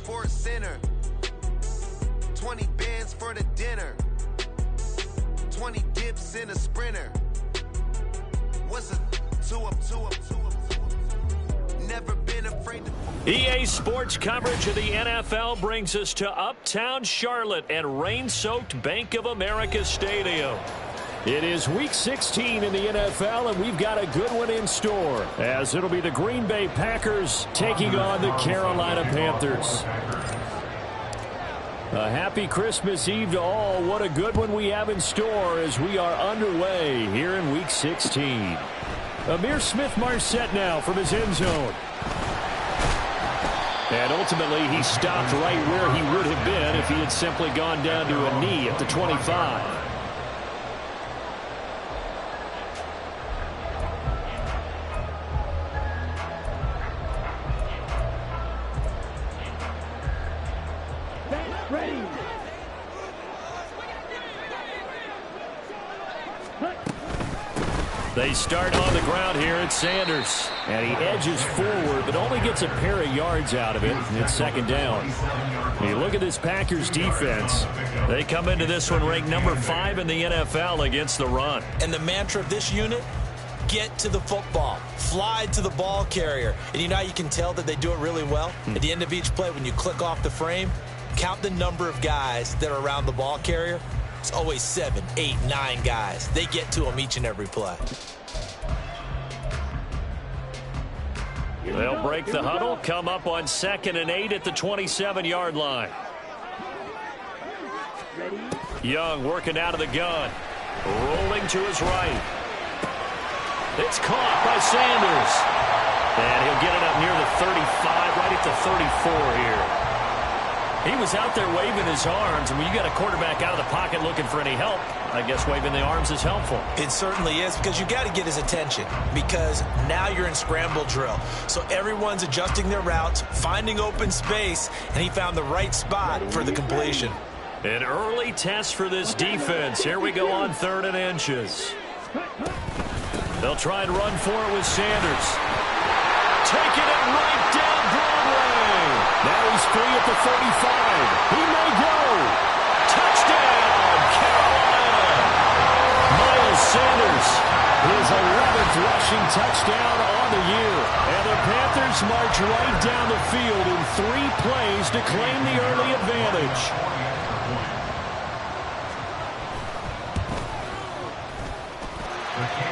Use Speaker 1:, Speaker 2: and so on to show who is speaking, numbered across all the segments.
Speaker 1: for a sinner. 20 bands for the dinner. 20 dips in a sprinter. What's a 2 up, 2 up, 2 up, 2 up? Never been afraid to...
Speaker 2: EA Sports coverage of the NFL brings us to Uptown Charlotte and rain-soaked Bank of America Stadium. It is Week 16 in the NFL, and we've got a good one in store, as it'll be the Green Bay Packers taking on the Carolina Panthers. A happy Christmas Eve to all. What a good one we have in store as we are underway here in Week 16. Amir Smith-Marset now from his end zone. And ultimately, he stopped right where he would have been if he had simply gone down to a knee at the 25. They start on the ground here at Sanders. And he edges forward, but only gets a pair of yards out of it. It's second down. You look at this Packers defense. They come into this one ranked number 5 in the NFL against the run.
Speaker 3: And the mantra of this unit, get to the football. Fly to the ball carrier. And you know how you can tell that they do it really well? At the end of each play, when you click off the frame, count the number of guys that are around the ball carrier. It's always 7, 8, 9 guys. They get to them each and every play.
Speaker 2: They'll break the huddle, come up on 2nd and 8 at the 27-yard line. Young working out of the gun. Rolling to his right. It's caught by Sanders. And he'll get it up near the 35, right at the 34 here. He was out there waving his arms, and when you got a quarterback out of the pocket looking for any help, I guess waving the arms is helpful.
Speaker 3: It certainly is, because you got to get his attention, because now you're in scramble drill. So everyone's adjusting their routes, finding open space, and he found the right spot for the completion.
Speaker 2: An early test for this defense. Here we go on 3rd and inches. They'll try and run for it with Sanders. Taking it right down Broadway. Now he's free at the 35. He may go. Touchdown, Carolina. Miles Sanders, his 11th rushing touchdown on the year. And the Panthers march right down the field in 3 plays to claim the early advantage.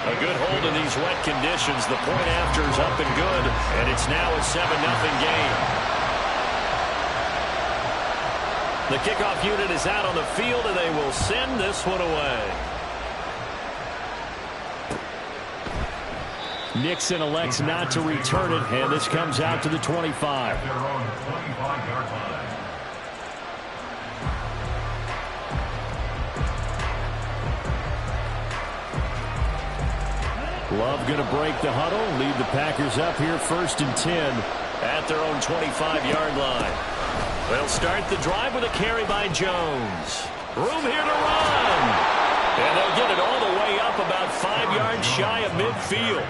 Speaker 2: A good hold in these wet conditions. The point after is up and good, and it's now a 7-0 game. The kickoff unit is out on the field, and they will send this one away. Nixon elects not to return it, and this comes out to the 25. Love going to break the huddle, lead the Packers up here 1st and 10 at their own 25-yard line. They'll start the drive with a carry by Jones. Room here to run. And they'll get it all the way up about 5 yards shy of midfield.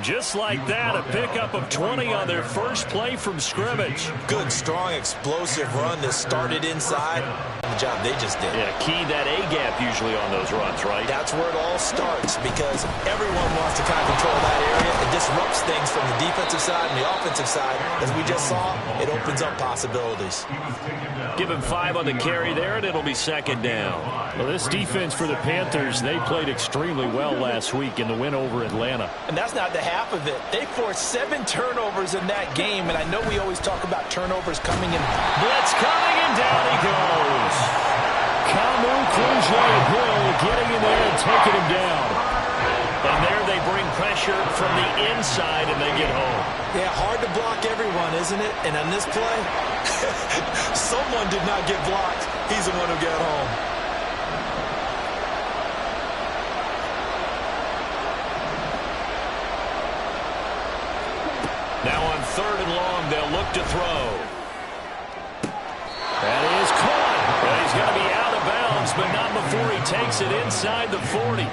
Speaker 2: Just like that, a pickup of 20 on their first play from scrimmage.
Speaker 3: Good, strong, explosive run that started inside. The job they just did.
Speaker 2: Yeah, key that A-gap usually on those runs, right?
Speaker 3: That's where it all starts, because everyone wants to kind of control that area. It disrupts things from the defensive side and the offensive side. As we just saw, it opens up possibilities.
Speaker 2: Give him 5 on the carry there, and it'll be 2nd down. Well, this defense for the Panthers, they played extremely well last week in the win over Atlanta.
Speaker 3: And that's not the half of it. They forced 7 turnovers in that game, and I know we always talk about turnovers coming in.
Speaker 2: Blitz coming, and down he goes. Kamu Krujay-Hill getting in there and taking him down. And there they bring pressure from the inside, and they get home.
Speaker 3: Yeah, hard to block everyone, isn't it? And on this play, someone did not get blocked. He's the one who got home.
Speaker 2: Now on 3rd and long, they'll look to throw. That is caught. Well, he's going to be out of bounds, but not before he takes it inside the 40.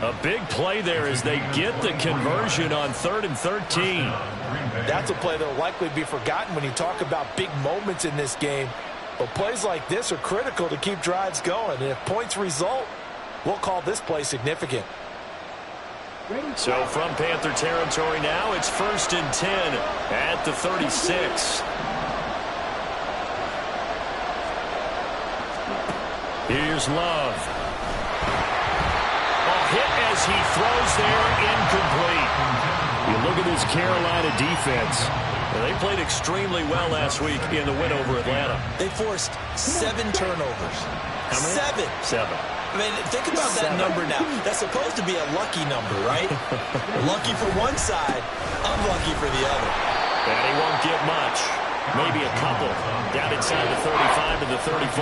Speaker 2: A big play there as they get the conversion on 3rd and 13.
Speaker 3: That's a play that will likely be forgotten when you talk about big moments in this game. But plays like this are critical to keep drives going. And if points result, we'll call this play significant.
Speaker 2: So from Panther territory now, it's 1st and 10 at the 36. Here's Love. A hit as he throws there, incomplete. You look at this Carolina defense. Well, they played extremely well last week in the win over Atlanta.
Speaker 3: They forced 7 turnovers.
Speaker 2: How many?
Speaker 3: 7. I mean, think about that number now. That's supposed to be a lucky number, right? Lucky for one side, unlucky for the other.
Speaker 2: And he won't get much. Maybe a couple. Down inside the 35 to the 34.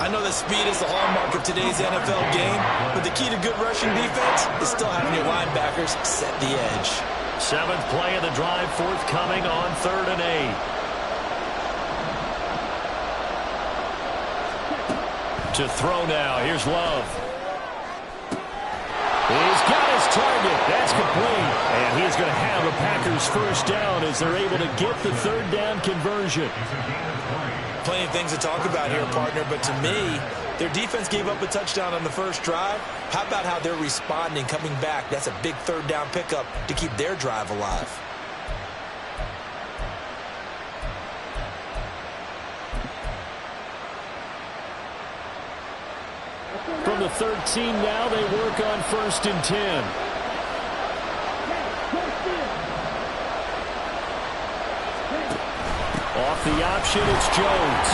Speaker 3: I know that speed is the hallmark of today's NFL game, but the key to good rushing defense is still having your linebackers set the edge.
Speaker 2: 7th play of the drive, forthcoming on 3rd and 8. To throw now. Here's Love. He's got his target. That's complete. And he's going to have a Packers first down as they're able to get the 3rd down conversion.
Speaker 3: Plenty of things to talk about here, partner, but to me, their defense gave up a touchdown on the first drive. How about how they're responding, coming back? That's a big 3rd down pickup to keep their drive alive.
Speaker 2: From the 13 now, they work on 1st and 10. Off the option, it's Jones.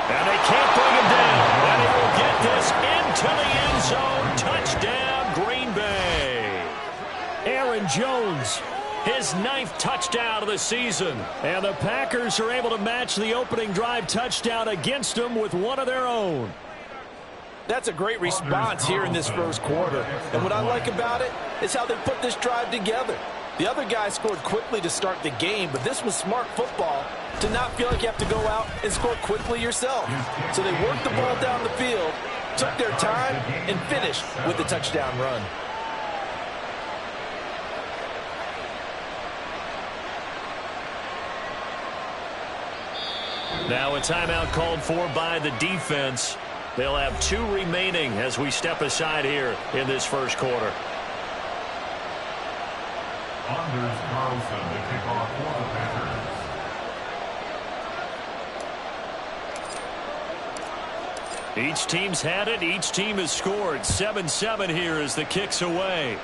Speaker 2: And they can't bring him down. And he will get this into the end zone. Touchdown, Green Bay. Aaron Jones, his 9th touchdown of the season. And the Packers are able to match the opening drive touchdown against them with one of their own.
Speaker 3: That's a great response here in this first quarter. And what I like about it is how they put this drive together. The other guy scored quickly to start the game, but this was smart football to not feel like you have to go out and score quickly yourself. So they worked the ball down the field, took their time, and finished with the touchdown run.
Speaker 2: Now a timeout called for by the defense. They'll have 2 remaining as we step aside here in this first quarter.
Speaker 4: Anders Carlson to kick off for the Packers.
Speaker 2: Each team's had it. Each team has scored. 7-7 here as the kick's away.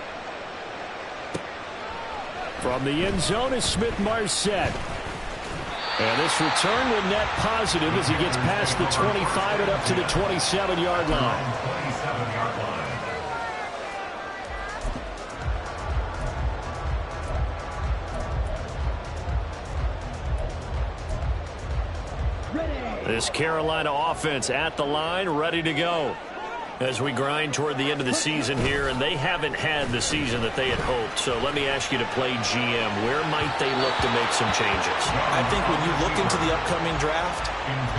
Speaker 2: From the end zone is Smith-Marset. And this return will net positive as he gets past the 25 and up to the 27-yard line.
Speaker 4: 27-yard line.
Speaker 2: This Carolina offense at the line, ready to go. As we grind toward the end of the season here, and they haven't had the season that they had hoped. So let me ask you to play GM. Where might they look to make some changes?
Speaker 3: I think when you look into the upcoming draft,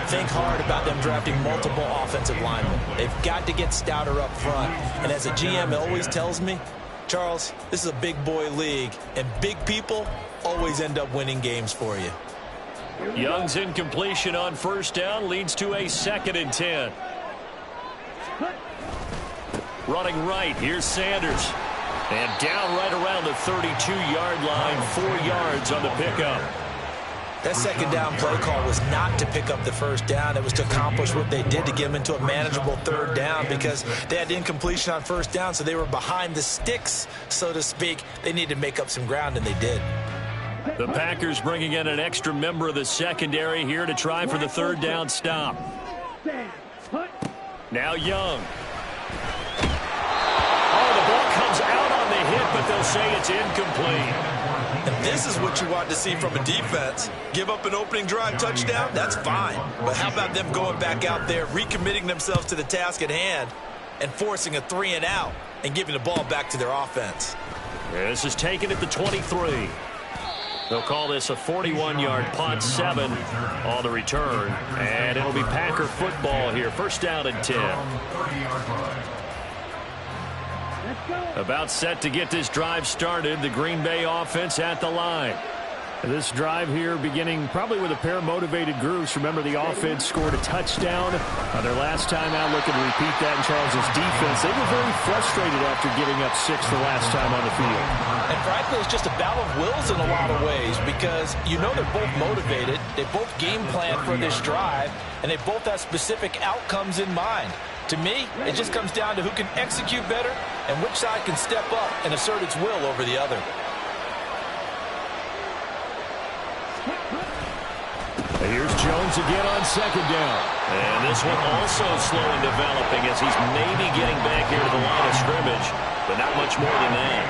Speaker 3: think hard about them drafting multiple offensive linemen. They've got to get stouter up front. And as a GM, it always tells me, Charles, this is a big boy league, and big people always end up winning games for you.
Speaker 2: Young's incompletion on first down leads to a 2nd and 10. Running right, here's Sanders. And down right around the 32-yard line, 4 yards on the pickup.
Speaker 3: That second down play call was not to pick up the first down. It was to accomplish what they did to get them into a manageable 3rd down because they had incompletion on first down, so they were behind the sticks, so to speak. They needed to make up some ground, and they did.
Speaker 2: The Packers bringing in an extra member of the secondary here to try for the 3rd down stop. Now Young. Oh, the ball comes out on the hit, but they'll say it's incomplete.
Speaker 3: And this is what you want to see from a defense. Give up an opening drive touchdown, that's fine. But how about them going back out there, recommitting themselves to the task at hand, and forcing a 3 and out, and giving the ball back to their offense?
Speaker 2: This is taken at the 23. They'll call this a 41-yard punt, 7 on the return. And it'll be Packer football here. First down and 10. About set to get this drive started. The Green Bay offense at the line. This drive here beginning probably with a pair of motivated groups. Remember, the offense scored a touchdown on their last time out. Looking to repeat that in Charles' defense. They were very frustrated after giving up 6 the last time on the field.
Speaker 3: And frankly, it's just a battle of wills in a lot of ways because you know they're both motivated. They both game plan for this drive, and they both have specific outcomes in mind. To me, it just comes down to who can execute better and which side can step up and assert its will over the other.
Speaker 2: Here's Jones again on second down. And this one also slow in developing as he's maybe getting back here to the line of scrimmage, but not much more than that.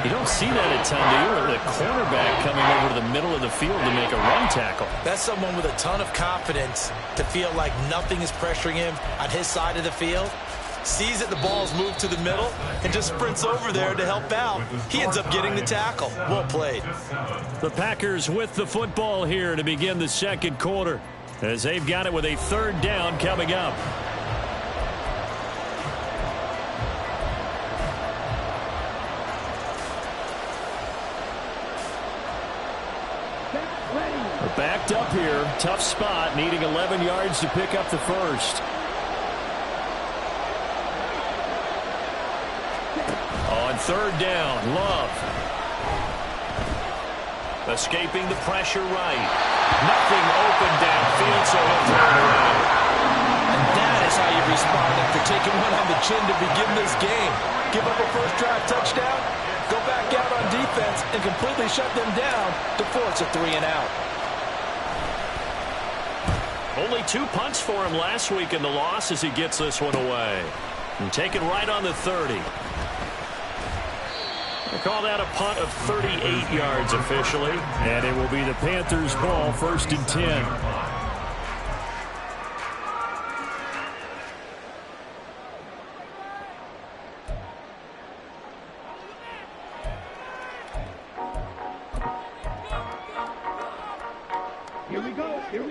Speaker 2: You don't see that a ton, do you? The cornerback coming over to the middle of the field to make a run tackle.
Speaker 3: That's someone with a ton of confidence to feel like nothing is pressuring him on his side of the field. Sees that the ball's moved to the middle and just sprints over there to help out. He ends up getting the tackle. Well played.
Speaker 2: The Packers with the football here to begin the second quarter as they've got it with a third down coming up. We're backed up here. Tough spot, needing 11 yards to pick up the first. On third down, Love. Escaping the pressure right. Nothing open downfield, so he'll throw it away.
Speaker 3: And that is how you respond after taking one on the chin to begin this game. Give up a first drive touchdown, go back out on defense, and completely shut them down to force a 3-and-out.
Speaker 2: Only 2 punts for him last week in the loss as he gets this one away. And taken right on the 30. They call that a punt of 38 yards officially. And it will be the Panthers' ball, 1st and 10.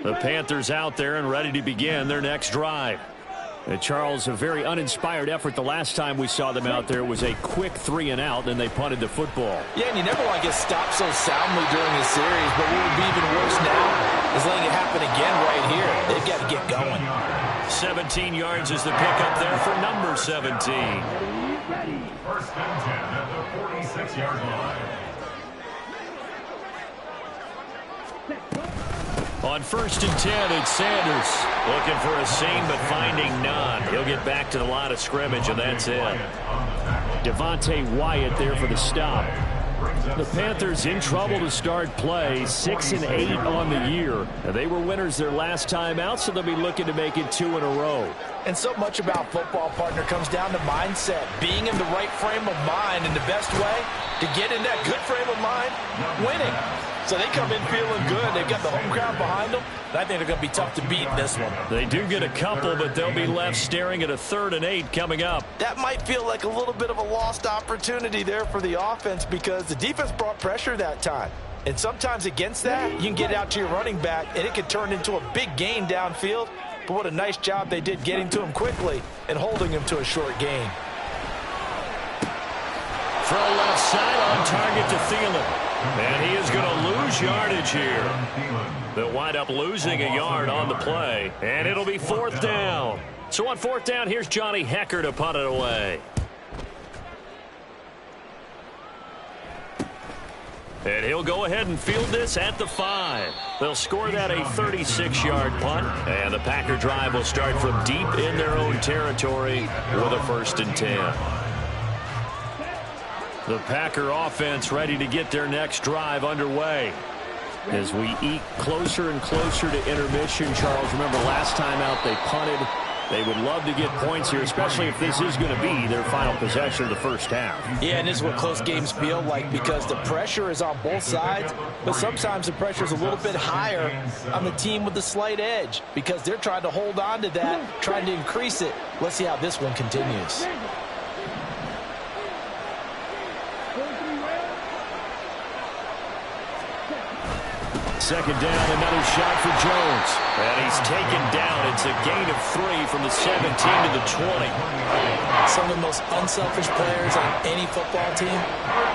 Speaker 2: The Panthers out there and ready to begin their next drive. And Charles, a very uninspired effort the last time we saw them out there. It was a quick 3-and-out, and they punted the football.
Speaker 3: Yeah, and you never want to get stopped so soundly during a series, but what would be even worse now is letting it happen again right here. They've got to get going.
Speaker 2: 17 yards is the pickup there for number 17.
Speaker 4: 1st and 10 at the 46-yard line.
Speaker 2: On 1st and 10, it's Sanders. Looking for a seam, but finding none. He'll get back to the line of scrimmage, and that's it. Devontae Wyatt there for the stop. The Panthers in trouble to start play, 6-8 on the year. They were winners their last time out, so they'll be looking to make it 2 in a row.
Speaker 3: And so much about football, partner, comes down to mindset. Being in the right frame of mind, and the best way to get in that good frame of mind, winning. So they come in feeling good. They've got the home crowd behind them. And I think they're going to be tough to beat in this one.
Speaker 2: They do get a couple, but they'll be left staring at a 3rd and 8 coming up.
Speaker 3: That might feel like a little bit of a lost opportunity there for the offense because the defense brought pressure that time. And sometimes against that, you can get out to your running back, and it can turn into a big gain downfield. But what a nice job they did getting to him quickly and holding him to a short gain.
Speaker 2: Throw left side on target to Thielen. And he is going to lose yardage here. They'll wind up losing a yard on the play. And it'll be 4th down. So on 4th down, here's Johnny Hekker to punt it away. And he'll go ahead and field this at the 5. They'll score that a 36-yard punt. And the Packer drive will start from deep in their own territory with a 1st and 10. The Packer offense ready to get their next drive underway. As we eke closer and closer to intermission, Charles, remember last time out they punted. They would love to get points here, especially if this is going to be their final possession of the first half.
Speaker 3: Yeah, and this is what close games feel like because the pressure is on both sides, but sometimes the pressure is a little bit higher on the team with the slight edge because they're trying to hold on to that, trying to increase it. Let's see how this one continues.
Speaker 2: Second down, another shot for Jones. And he's taken down. It's a gain of 3 from the 17 to the 20.
Speaker 3: Some of the most unselfish players on any football team,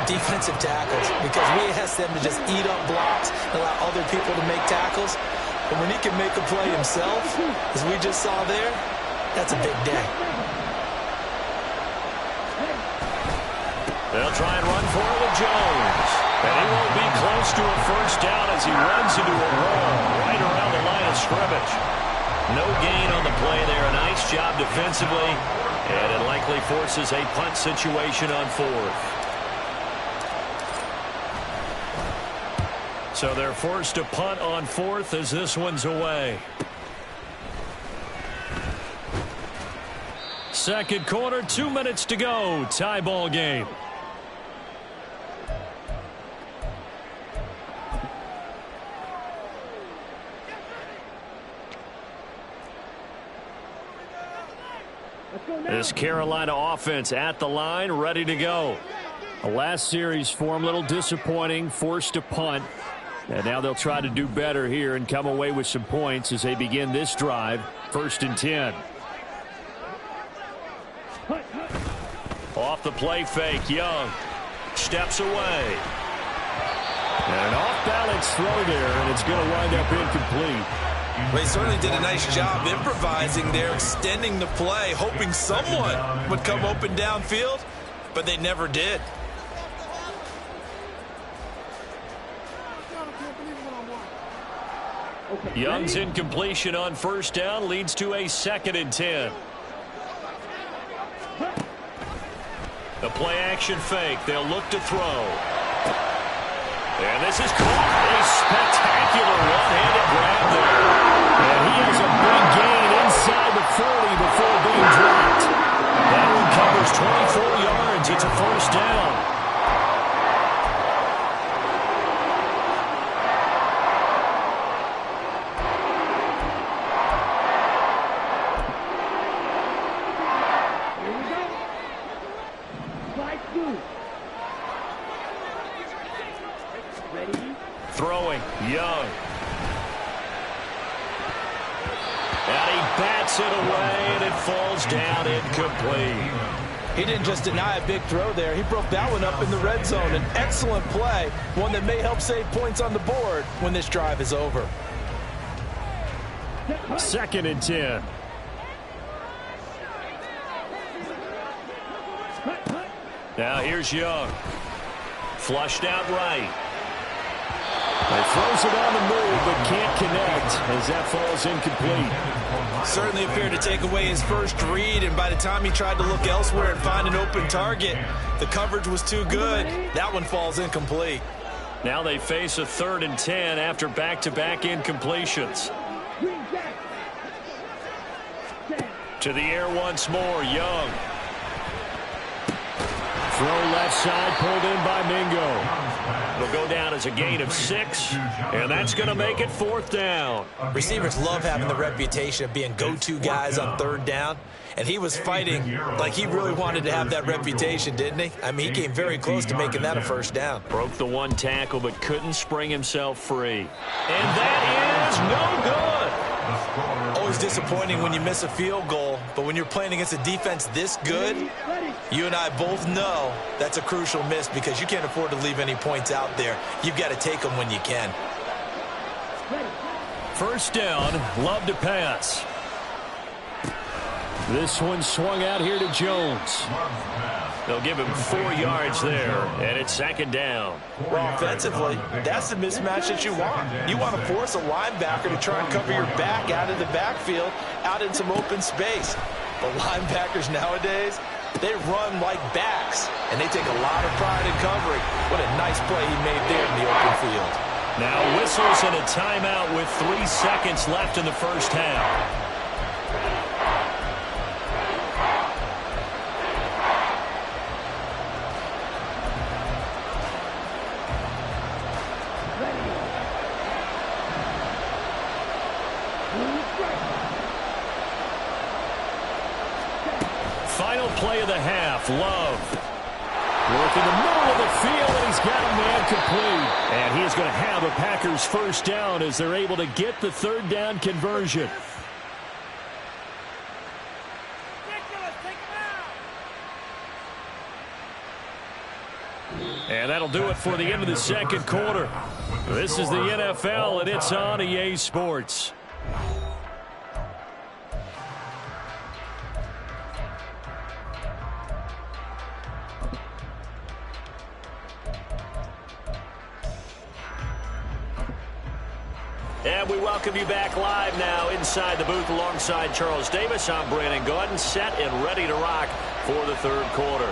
Speaker 3: defensive tackles, because we ask them to just eat up blocks and allow other people to make tackles. But when he can make a play himself, as we just saw there, that's a big day.
Speaker 2: They'll try and run for it with Jones. And he won't be close to a first down as he runs into a wall right around the line of scrimmage. No gain on the play there. A nice job defensively. And it likely forces a punt situation on 4th. So they're forced to punt on 4th as this one's away. Second quarter, 2 minutes to go. Tie ball game. This Carolina offense at the line, ready to go. The last series for them, a little disappointing, forced to punt. And now they'll try to do better here and come away with some points as they begin this drive. 1st and 10. Off the play fake, Young steps away. And an off-balance throw there, and it's going to wind up incomplete.
Speaker 3: They certainly did a nice job improvising there, extending the play, hoping someone would come open downfield, but they never did.
Speaker 2: Young's incompletion on first down leads to a 2nd and 10. The play action fake. They'll look to throw. And this is caught. A spectacular one-handed grab there. And he has a big gain inside the 40 before being dropped. That one covers 24 yards. It's a first down. Throwing, Young. And he bats it away, and it falls down incomplete.
Speaker 3: He didn't just deny a big throw there. He broke that one up in the red zone. An excellent play, one that may help save points on the board when this drive is over.
Speaker 2: 2nd and 10. Now here's Young. Flushed out right. He throws it on the move, but can't connect as that falls incomplete.
Speaker 3: Certainly appeared to take away his first read, and by the time he tried to look elsewhere and find an open target, the coverage was too good. That one falls incomplete.
Speaker 2: Now they face a 3rd and 10 after back-to-back incompletions. To the air once more, Young. Throw left side, pulled in by Mingo. It'll go down as a gain of 6, and that's going to make it 4th down.
Speaker 3: Receivers love having the reputation of being go-to guys on 3rd down, and he was fighting like he really wanted to have that reputation, didn't he? I mean, he came very close to making that a first down.
Speaker 2: Broke the one tackle, but couldn't spring himself free. And that is no good.
Speaker 3: Always disappointing when you miss a field goal, but when you're playing against a defense this good, you and I both know that's a crucial miss because you can't afford to leave any points out there. You've got to take them when you can.
Speaker 2: First down, Love to pass. This one swung out here to Jones. They'll give him 4 yards there, and it's 2nd down.
Speaker 3: Well, offensively, that's the mismatch that you want. You want to force a linebacker to try and cover your back out of the backfield, out in some open space. But linebackers nowadays, they run like backs, and they take a lot of pride in covering. What a nice play he made there in the open field.
Speaker 2: Now whistles and a timeout with 3 seconds left in the first half. Final play of the half, Love. Working the middle of the field, and he's got a man complete. And he is going to have a Packers first down as they're able to get the third down conversion. And that'll do it for the end of the second quarter. This is the NFL, and it's on EA Sports. And we welcome you back live now inside the booth alongside Charles Davis. I'm Brandon Gaudin, set and ready to rock for the third quarter.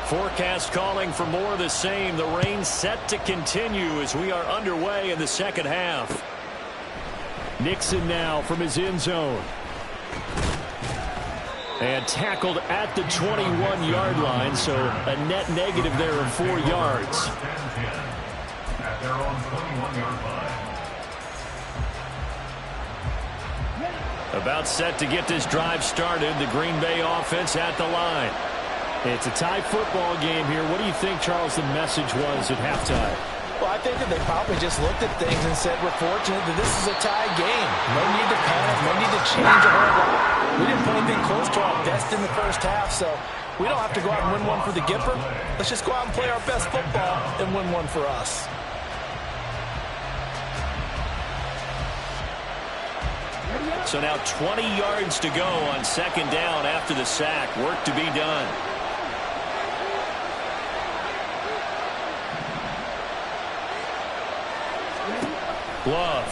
Speaker 2: Forecast calling for more of the same. The rain set to continue as we are underway in the second half. Nixon now from his end zone. And tackled at the 21-yard line, so a net negative there of 4 yards.
Speaker 4: At their own 21-yard line.
Speaker 2: About set to get this drive started. The Green Bay offense at the line. It's a tie football game here. What do you think, Charles, the message was at halftime?
Speaker 3: Well, I think that they probably just looked at things and said, we're fortunate that this is a tie game. No need to panic. No need to change a whole lot. We didn't put anything close to our best in the first half, so we don't have to go out and win one for the Gipper. Let's just go out and play our best football and win one for us.
Speaker 2: So now 20 yards to go on second down after the sack. Work to be done. Love.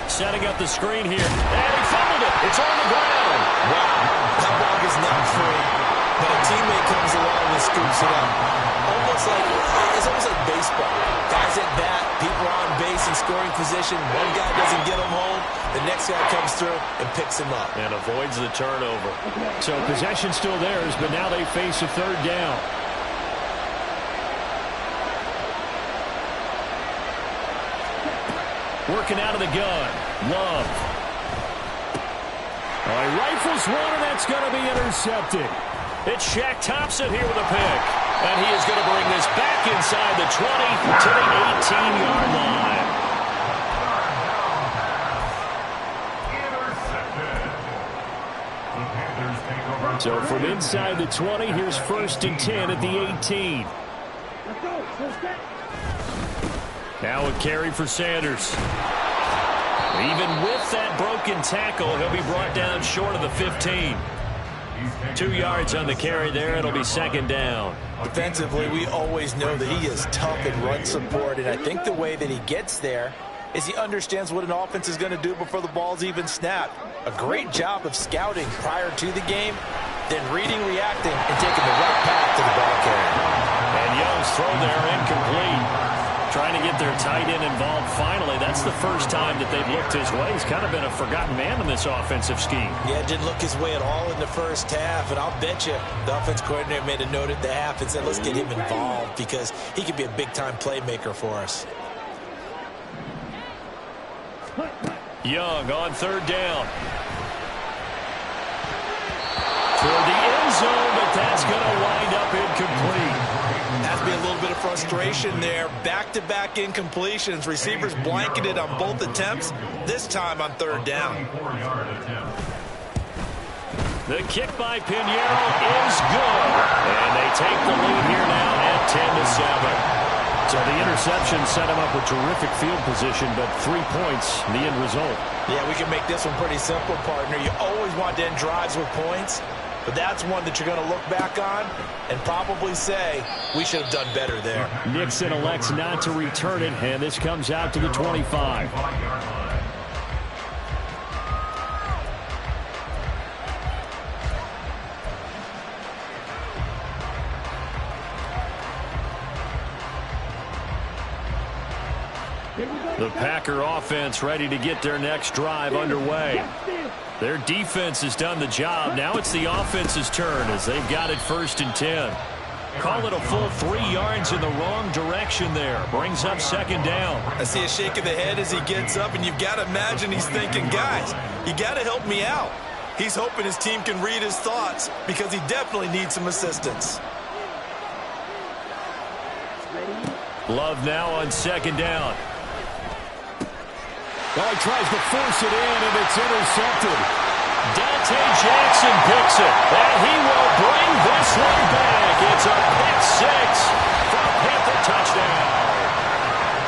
Speaker 2: Setting up the screen here. And he fumbled it. It's on the ground.
Speaker 3: Wow. That ball is not free. But a teammate comes along and scoops it up. It's almost like baseball. Guys at bat, people are on base in scoring position. One guy doesn't get him home. The next guy comes through and picks him up.
Speaker 2: And avoids the turnover. So possession still theirs, but now they face a third down. Working out of the gun. Love. He rifles one, and that's going to be intercepted. It's Shaq Thompson here with a pick. And he is going to bring this back inside the 20 to the 18-yard line. So from inside the 20, here's 1st and 10 at the 18. Now a carry for Sanders. Even with that broken tackle, he'll be brought down short of the 15. 2 yards on the carry there. It'll be second down.
Speaker 3: Defensively, we always know that he is tough in run support, and I think the way that he gets there is he understands what an offense is going to do before the ball's even snapped. A great job of scouting prior to the game, then reading, reacting, and taking the right path to the ball carrier.
Speaker 2: And Young's throw there incomplete. Trying to get their tight end involved finally. That's the first time that they've looked his way. He's kind of been a forgotten man in this offensive scheme.
Speaker 3: Yeah, didn't look his way at all in the first half. And I'll bet you the offense coordinator made a note at the half and said, let's get him involved because he could be a big-time playmaker for us.
Speaker 2: Young on third down. Toward the end zone, but that's going to wind up incomplete.
Speaker 3: Has to be a little bit of frustration there. Back-to-back incompletions. Receivers blanketed on both attempts, this time on third down.
Speaker 2: The kick by Pinheiro is good. And they take the lead here now at 10-7. So the interception set him up with terrific field position, but 3 points, the end result.
Speaker 3: Yeah, we can make this one pretty simple, partner. You always want to end drives with points, but that's one that you're going to look back on and probably say, we should have done better there.
Speaker 2: Nixon elects not to return it, and this comes out to the 25. The Packer offense ready to get their next drive underway. Their defense has done the job. Now it's the offense's turn as they've got it 1st and 10. Call it a full 3 yards in the wrong direction there. Brings up second down.
Speaker 3: I see a shake of the head as he gets up, and you've got to imagine he's thinking, guys, you got to help me out. He's hoping his team can read his thoughts because he definitely needs some assistance.
Speaker 2: Love now on second down. Oh, he tries to force it in, and it's intercepted. Dante Jackson picks it, and he will bring this one back. It's a pick six for a Panther touchdown.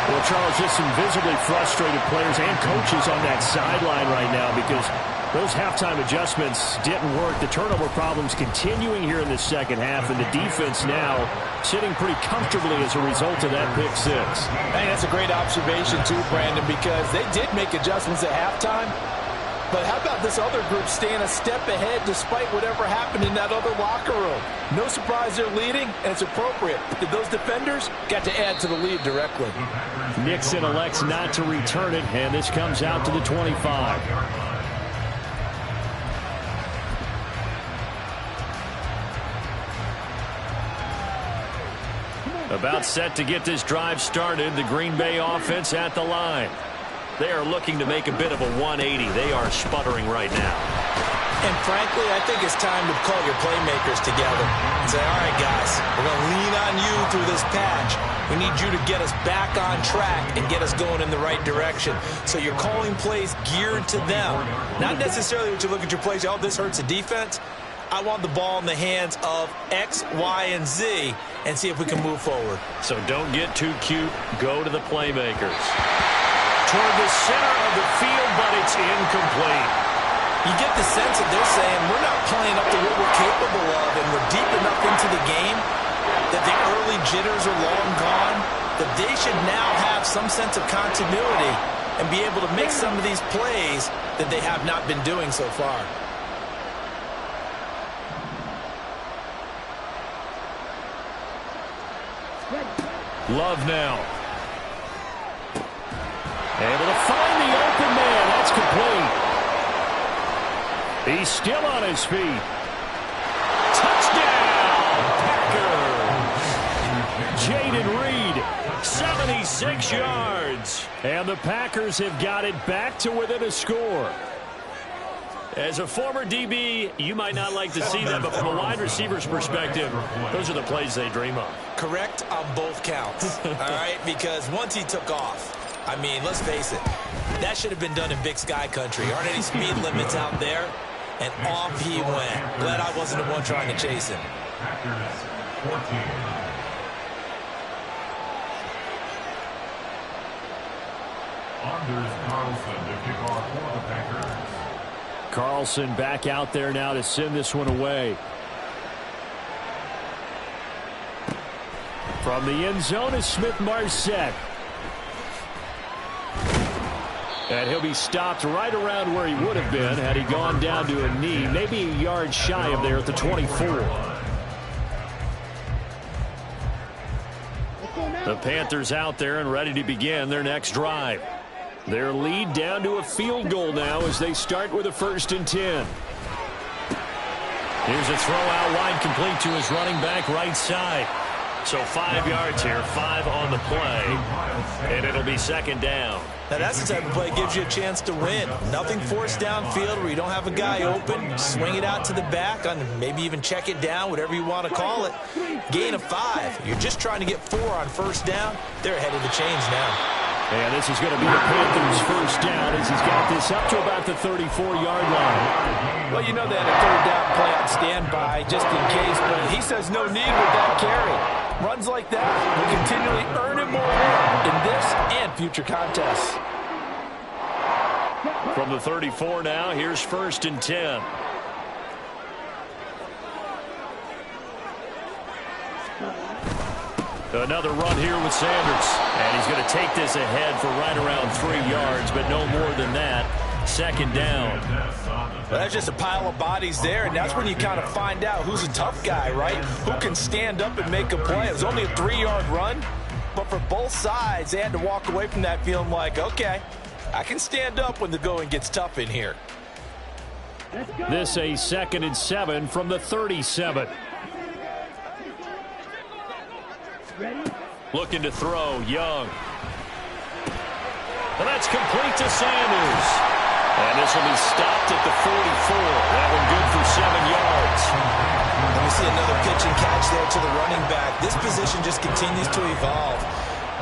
Speaker 2: Well, Charles, just some visibly frustrated players and coaches on that sideline right now because those halftime adjustments didn't work. The turnover problems continuing here in the second half, and the defense now sitting pretty comfortably as a result of that pick six.
Speaker 3: Hey, that's a great observation too, Brandon, because they did make adjustments at halftime. But how about this other group staying a step ahead despite whatever happened in that other locker room? No surprise they're leading, and it's appropriate. Those defenders got to add to the lead directly.
Speaker 2: Nixon elects not to return it, and this comes out to the 25. About set to get this drive started, the Green Bay offense at the line. They are looking to make a bit of a 180. They are sputtering right now.
Speaker 3: And frankly, I think it's time to call your playmakers together and say, all right, guys, we're going to lean on you through this patch. We need you to get us back on track and get us going in the right direction. So you're calling plays geared to them. Not necessarily what you look at your plays, oh, this hurts the defense. I want the ball in the hands of X, Y, and Z and see if we can move forward.
Speaker 2: So don't get too cute. Go to the playmakers. Toward the center of the field, but it's incomplete.
Speaker 3: You get the sense that they're saying we're not playing up to what we're capable of, and we're deep enough into the game that the early jitters are long gone, that they should now have some sense of continuity and be able to make some of these plays that they have not been doing so far.
Speaker 2: Love now. Able to find the open man. That's complete. He's still on his feet. Touchdown, Packers. Jaden Reed, 76 yards. And the Packers have got it back to within a score. As a former DB, you might not like to see that, but from a wide receiver's perspective, those are the plays they dream of.
Speaker 3: Correct on both counts, all right? Because once he took off, I mean, let's face it, that should have been done in Big Sky country. Aren't any speed limits out there? And off he went. Glad I wasn't the one trying to chase him.
Speaker 4: Anders Carlson to kick off for the Packers.
Speaker 2: Carlson back out there now to send this one away. From the end zone is Smith-Marset. And he'll be stopped right around where he would have been had he gone down to a knee, maybe a yard shy of there at the 24. The Panthers out there and ready to begin their next drive. Their lead down to a field goal now as they start with a 1st and 10. Here's a throw out wide, complete to his running back right side. So 5 yards here, 5 on the play, and it'll be 2nd down.
Speaker 3: Now that's the type of play that gives you a chance to win. Nothing forced downfield where you don't have a guy open. Swing it out to the back, on maybe even check it down, whatever you want to call it. Gain of 5. You're just trying to get 4 on 1st down. They're ahead of the chains now.
Speaker 2: And this is going to be the Panthers' 1st down as he's got this up to about the 34-yard line.
Speaker 3: Well, you know they had a 3rd down play on standby just in case, but he says no need with that carry. Runs like that will continually earn him more work in this and future contests.
Speaker 2: From the 34 now, here's 1st and 10. Another run here with Sanders. And he's going to take this ahead for right around 3 yards, but no more than that. 2nd down.
Speaker 3: Well, that's just a pile of bodies there, and that's when you kind of find out who's a tough guy, right? Who can stand up and make a play. It was only a 3-yard run, but for both sides, they had to walk away from that feeling like, okay, I can stand up when the going gets tough in here.
Speaker 2: This a 2nd and 7 from the 37. Looking to throw, Young. And that's complete to Sanders. And this will be stopped at the 44. That one good for 7 yards.
Speaker 3: And we see another pitch and catch there to the running back. This position just continues to evolve.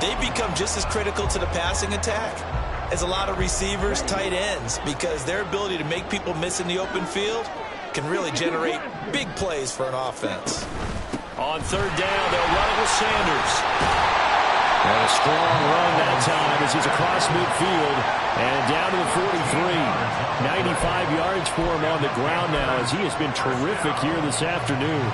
Speaker 3: They become just as critical to the passing attack as a lot of receivers, tight ends, because their ability to make people miss in the open field can really generate big plays for an offense.
Speaker 2: On third down, they'll run it with Sanders. And a strong run that time as he's across midfield and down to the 43. 95 yards for him on the ground now as he has been terrific here this afternoon.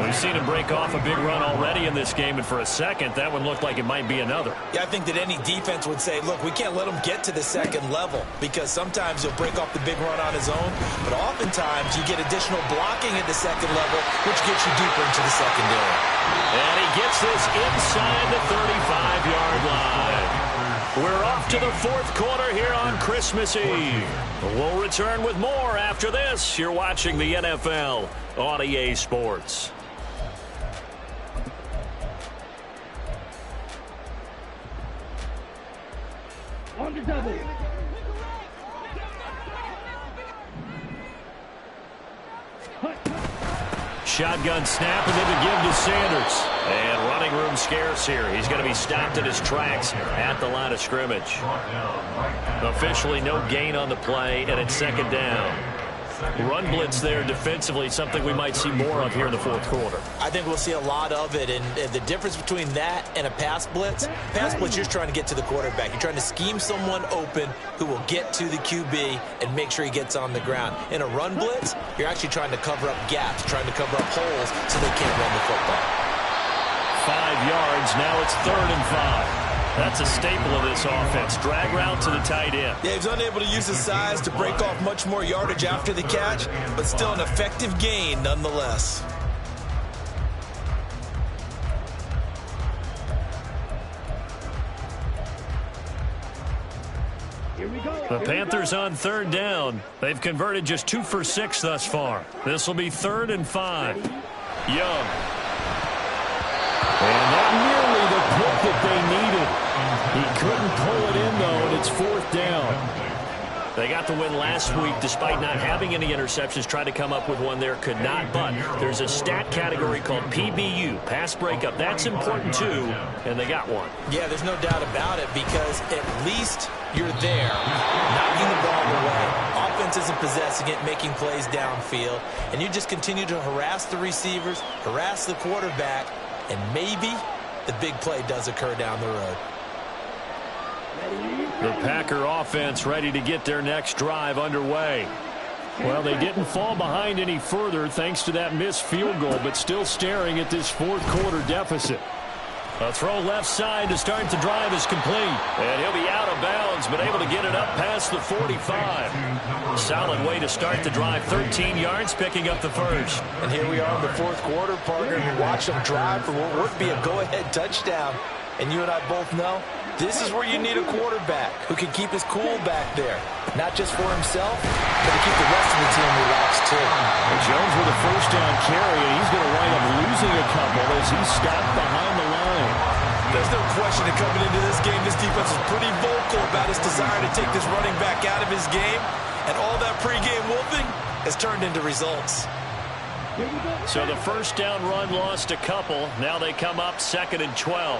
Speaker 2: We've seen him break off a big run already in this game, and for a second, that one looked like it might be another.
Speaker 3: Yeah, I think that any defense would say, look, we can't let him get to the second level because sometimes he'll break off the big run on his own, but oftentimes you get additional blocking at the second level, which gets you deeper into the secondary.
Speaker 2: And he gets this inside the 35-yard line. We're off to the fourth quarter here on Christmas Eve. We'll return with more after this. You're watching the NFL on EA Sports.
Speaker 5: On the double.
Speaker 2: Shotgun snap, and then to give to Sanders. And running room scarce here. He's going to be stopped in his tracks at the line of scrimmage. Officially no gain on the play, and it's second down. Run blitz there defensively, something we might see more of here in the fourth quarter.
Speaker 3: I think we'll see a lot of it, and the difference between that and a pass blitz, you're just trying to get to the quarterback. You're trying to scheme someone open who will get to the QB and make sure he gets on the ground. In a run blitz, you're actually trying to cover up gaps, trying to cover up holes so they can't run the football.
Speaker 2: 5 yards, now it's 3rd and 5. That's a staple of this offense. Drag route to the tight end.
Speaker 3: Yeah, he's unable to use his size to break off much more yardage after the catch, but still an effective gain nonetheless.
Speaker 2: The Panthers on third down. They've converted just 2 for 6 thus far. This will be 3rd and 5. Young. And not nearly the pick that they needed. He couldn't pull it in, though, and it's 4th down. They got the win last week despite not having any interceptions. Tried to come up with one there, could not. But there's a stat category called PBU, pass breakup. That's important, too, and they got one.
Speaker 3: Yeah, there's no doubt about it because at least you're there, knocking the ball away. Offense isn't possessing it, making plays downfield. And you just continue to harass the receivers, harass the quarterback, and maybe the big play does occur down the road.
Speaker 2: The Packer offense ready to get their next drive underway. Well, they didn't fall behind any further thanks to that missed field goal, but still staring at this fourth quarter deficit. A throw left side to start the drive is complete. And he'll be out of bounds, but able to get it up past the 45. Solid way to start the drive. 13 yards, picking up the first.
Speaker 3: And here we are in the fourth quarter, partner. You watch them drive for what would be a go-ahead touchdown. And you and I both know this is where you need a quarterback who can keep his cool back there. Not just for himself, but to keep the rest of the team relaxed, too.
Speaker 2: And Jones with a first down carry, and he's going to wind up losing a couple as he's stopped behind the line.
Speaker 3: There's no question that coming into this game, this defense is pretty vocal about his desire to take this running back out of his game. And all that pregame wolfing has turned into results.
Speaker 2: So the first down run lost a couple. Now they come up 2nd and 12.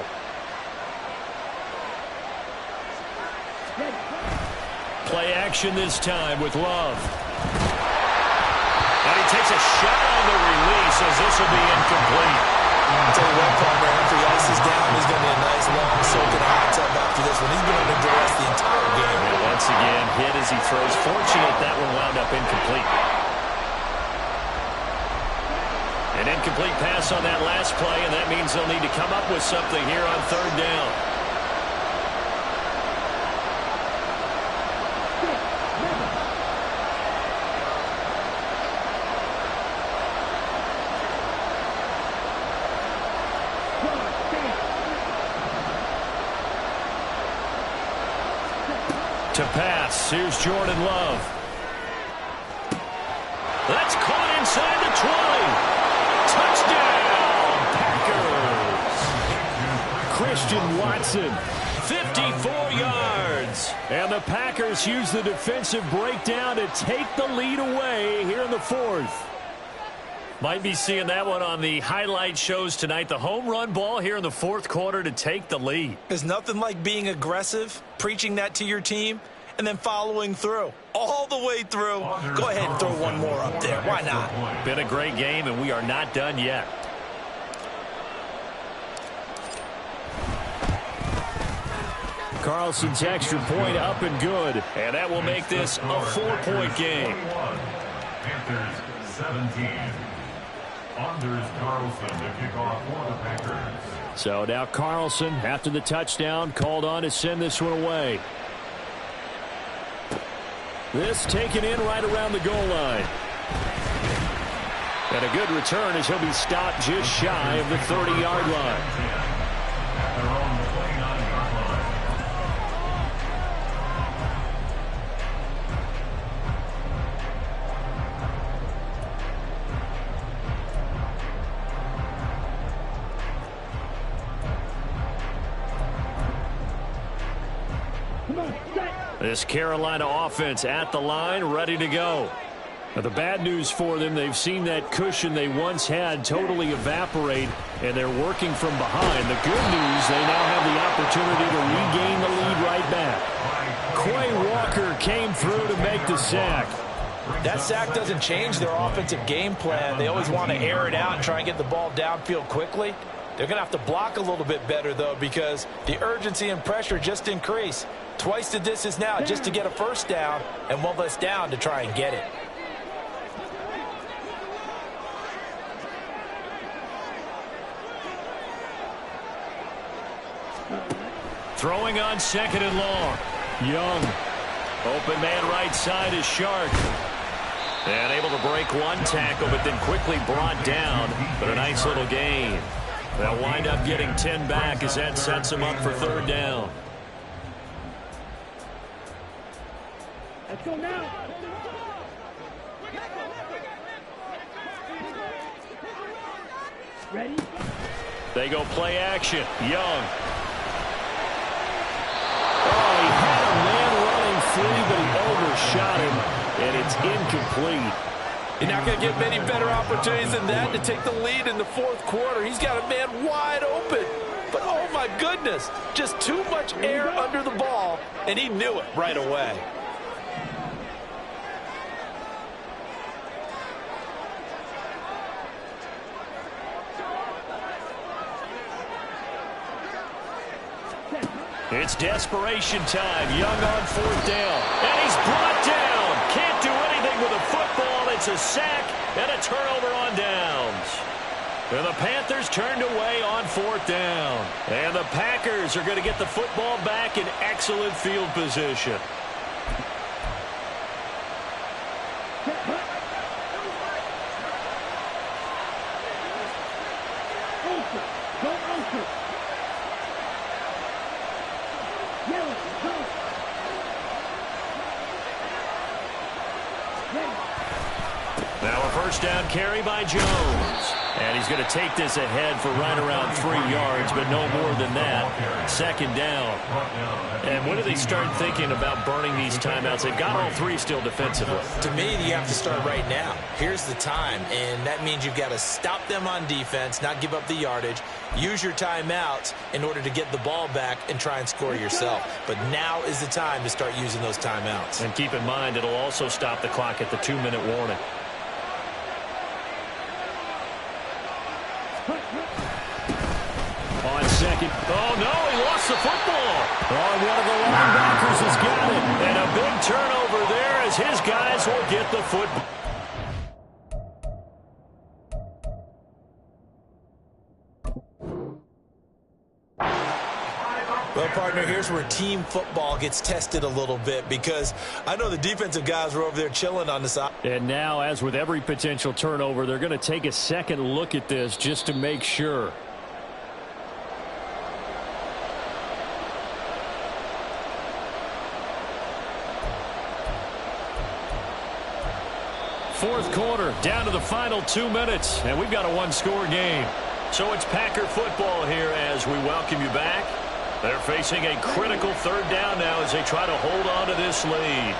Speaker 2: Play action this time with Love. And he takes a shot on the release as this will be incomplete.
Speaker 3: I'll tell you what, partner, after he ices down, he's going to be a nice long soak in a hot tub after this one. He's been under duress the entire game.
Speaker 2: And once again, hit as he throws. Fortunate that one wound up incomplete. An incomplete pass on that last play, and that means they'll need to come up with something here on third down. To pass, here's Jordan Love. That's caught inside the 20. Touchdown, Packers. Christian Watson, 54 yards. downs. And the Packers use the defensive breakdown to take the lead away here in the fourth. Might be seeing that one on the highlight shows tonight. The home run ball here in the fourth quarter to take the lead.
Speaker 3: There's nothing like being aggressive, preaching that to your team, and then following through. All the way through. Go ahead and throw one more up there. Why not?
Speaker 2: Been a great game, and we are not done yet. Carlson's extra point up and good. And that will make this a 4-point game.
Speaker 4: Panthers 17. Anders Carlson to kick off for the Packers.
Speaker 2: So now Carlson, after the touchdown, called on to send this one away. This taken in right around the goal line. And a good return as he'll be stopped just shy of the 30-yard line.
Speaker 4: At their own 29-yard line.
Speaker 2: This Carolina offense at the line, ready to go. Now, the bad news for them, they've seen that cushion they once had totally evaporate, and they're working from behind. The good news, they now have the opportunity to regain the lead right back. Quay Walker came through to make the sack.
Speaker 3: That sack doesn't change their offensive game plan. They always want to air it out and try and get the ball downfield quickly. They're going to have to block a little bit better, though, because the urgency and pressure just increase. Twice the distance now just to get a first down, and one less down to try and get it.
Speaker 2: Throwing on second and long. Young. Open man right side is Shark. And able to break one tackle, but then quickly brought down. But a nice little gain. They'll wind up getting 10 back as that sets them up for third down.
Speaker 5: Let's go now. Ready?
Speaker 2: They go play action. Young. Oh, he had a man running free, but he overshot him, and it's incomplete.
Speaker 3: You're not going to get many better opportunities than that to take the lead in the fourth quarter. He's got a man wide open. But, oh, my goodness, just too much air under the ball, and he knew it right away.
Speaker 2: It's desperation time. Young on fourth down. And he's brought down. Can't do anything with a football. It's a sack and a turnover on downs. And the Panthers turned away on fourth down. And the Packers are going to get the football back in excellent field position. Now a first down carry by Jones. And he's going to take this ahead for right around 3 yards, but no more than that. Second down. And when do they start thinking about burning these timeouts? They've got all three still defensively.
Speaker 3: To me, you have to start right now. Here's the time, and that means you've got to stop them on defense, not give up the yardage. Use your timeouts in order to get the ball back and try and score yourself. But now is the time to start using those timeouts.
Speaker 2: And keep in mind, it'll also stop the clock at the 2-minute warning. On second. Oh, no, he lost the football. Oh, one of the linebackers has got it. And a big turnover there as his guys will get the football.
Speaker 3: Well, partner, here's where team football gets tested a little bit, because I know the defensive guys were over there chilling on the side.
Speaker 2: And now, as with every potential turnover, they're going to take a second look at this just to make sure. Fourth quarter, down to the final 2 minutes, and we've got a one-score game. So it's Packer football here as we welcome you back. They're facing a critical third down now as they try to hold on to this lead.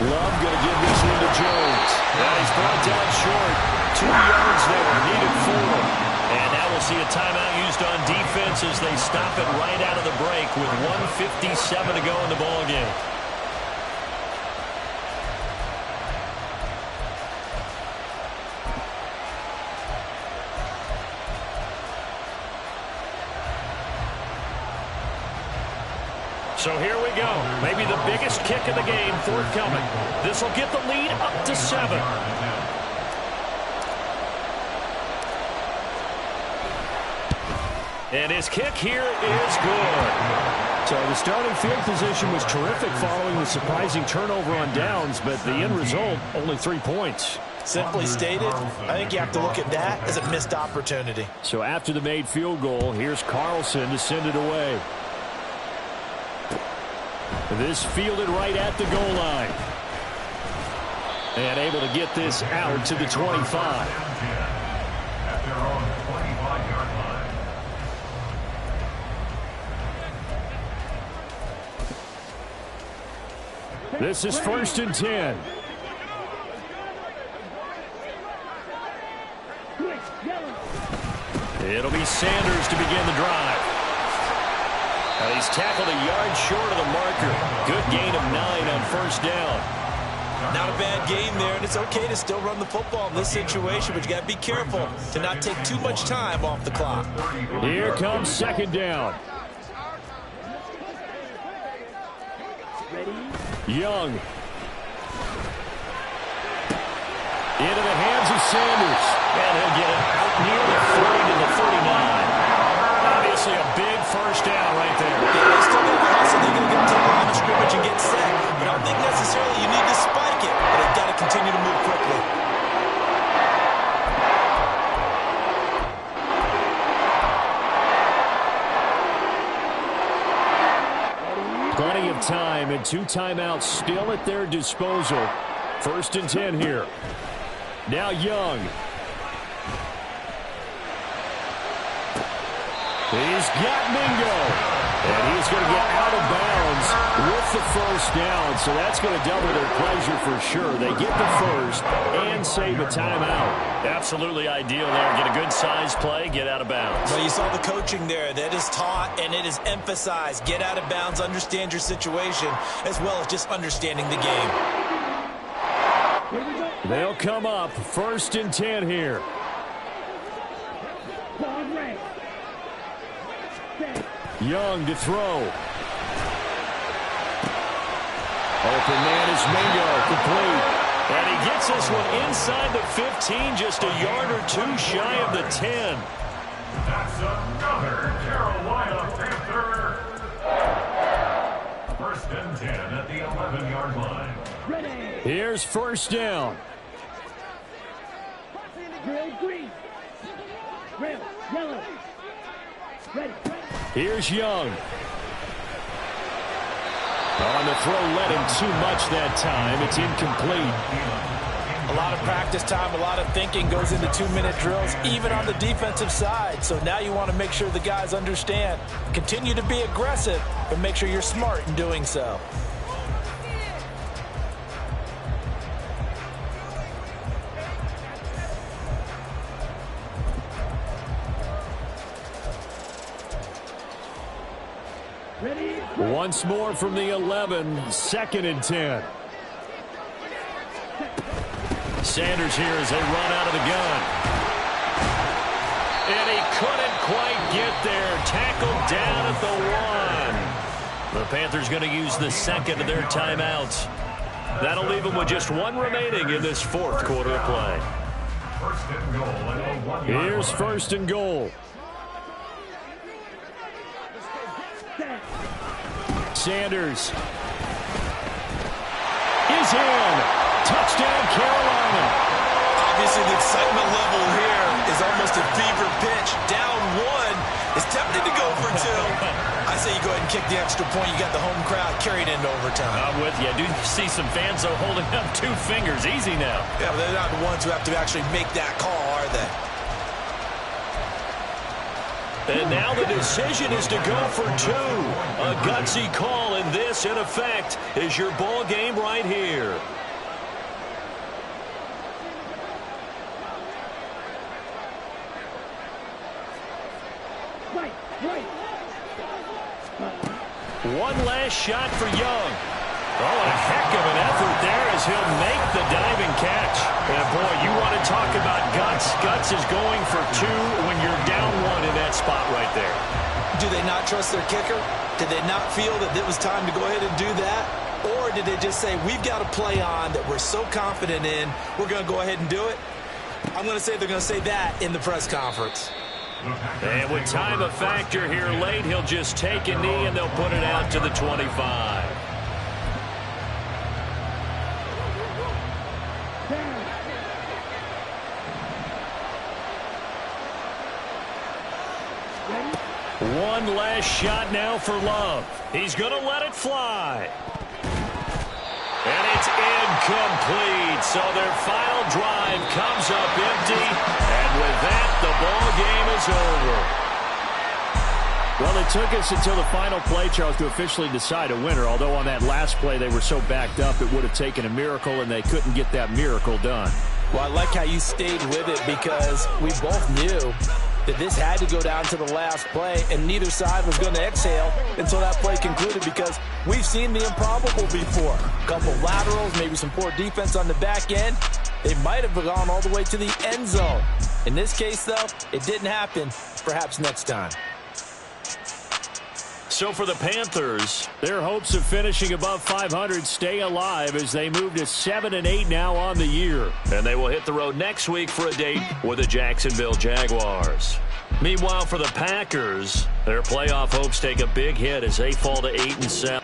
Speaker 5: Love
Speaker 2: going to give this one to Jones. Now he's brought down short. 2 yards there, needed 4. And now we'll see a timeout used on defense as they stop it right out of the break with 1:57 to go in the ballgame. So here we go. Maybe the biggest kick of the game forthcoming. This will get the lead up to 7. And his kick here is good.
Speaker 6: So the starting field position was terrific following the surprising turnover on downs, but the end result, only 3 points.
Speaker 3: Simply stated, I think you have to look at that as a missed opportunity.
Speaker 6: So after the made field goal, here's Carlson to send it away. This fielded right at the goal line. And able to get this out to the 25.
Speaker 4: At their own 25-yard line.
Speaker 6: This is 1st and 10.
Speaker 2: It'll be Sanders to begin the drive. And he's tackled a yard short of the marker. Good gain of 9 on 1st down.
Speaker 3: Not a bad game there, and it's okay to still run the football in this situation, but you got to be careful to not take too much time off the clock.
Speaker 6: Here comes 2nd down. Young. Into the hands of Sanders.
Speaker 2: And he'll get it out near the 30 to the 39. Obviously a big 1st down right there.
Speaker 3: Yeah, they still got to hustle. They're going to get to the line of scrimmage and get set. But I don't think necessarily you need to spike it. But they've got to continue to move quickly.
Speaker 6: Plenty of time and 2 timeouts still at their disposal. 1st and 10 here. Now Young. He's got Mingo. And he's going to get out of bounds with the 1st down. So that's going to double their pleasure for sure. They get the 1st and save a timeout.
Speaker 2: Absolutely ideal there. Get a good size play, get out of bounds.
Speaker 3: Well, you saw the coaching there. That is taught and it is emphasized. Get out of bounds, understand your situation, as well as just understanding the game.
Speaker 6: They'll come up 1st and 10 here. Young to throw. Open man is Mingo, complete.
Speaker 2: And he gets this one inside the 15, just a yard or 2 shy of the 10.
Speaker 4: That's another Carolina Panther. 1st and 10 at the 11-yard line.
Speaker 6: Here's 1st down.
Speaker 5: Drill green. Drill yellow. Ready.
Speaker 6: Here's Young. On the throw, led him too much that time. It's incomplete.
Speaker 3: A lot of practice time, a lot of thinking goes into 2-minute drills, even on the defensive side. So now you want to make sure the guys understand. Continue to be aggressive, but make sure you're smart in doing so.
Speaker 6: Once more from the 11, 2nd and 10.
Speaker 2: Sanders here as they run out of the gun. And he couldn't quite get there. Tackled down at the 1. The Panthers going to use the 2nd of their timeouts. That'll leave them with just 1 remaining in this 4th quarter of play.
Speaker 4: 1st and goal at the 1-yard
Speaker 6: Here's
Speaker 4: line.
Speaker 6: 1st and goal. Sanders is in. Touchdown, Carolina.
Speaker 3: Obviously, the excitement level here is almost a fever pitch. Down one. It's tempting to go for two. I say you go ahead and kick the extra point. You got the home crowd carried into overtime.
Speaker 2: I'm with you. I do see some fans, though, holding up 2 fingers. Easy now.
Speaker 3: Yeah, but they're not the ones who have to actually make that call, are they?
Speaker 2: And now the decision is to go for 2. A gutsy call, and this, in effect, is your ball game right here. One last shot for Young. Oh, a heck of an effort there as he'll make the diving catch. And, boy, you want to talk about guts. Guts is going for 2 when you're down 1 in that spot right there.
Speaker 3: Do they not trust their kicker? Did they not feel that it was time to go ahead and do that? Or did they just say, we've got a play on that we're so confident in, we're going to go ahead and do it? I'm going to say they're going to say that in the press conference.
Speaker 2: And with time a factor here late, he'll just take a knee and they'll put it out to the 25. One last shot now for Love. He's going to let it fly. And it's incomplete. So their final drive comes up empty. And with that, the ball game is over.
Speaker 6: Well, it took us until the final play, Charles, to officially decide a winner. Although on that last play they were so backed up, it would have taken a miracle, and they couldn't get that miracle done.
Speaker 3: Well, I like how you stayed with it because we both knew that this had to go down to the last play, and neither side was going to exhale until that play concluded because we've seen the improbable before. A couple laterals, maybe some poor defense on the back end. They might have gone all the way to the end zone. In this case, though, it didn't happen. Perhaps next time.
Speaker 2: So for the Panthers,
Speaker 6: their hopes of finishing above 500 stay alive as they move to 7-8 now on the year.
Speaker 2: And they will hit the road next week for a date with the Jacksonville Jaguars. Meanwhile, for the Packers, their playoff hopes take a big hit as they fall to 8-7.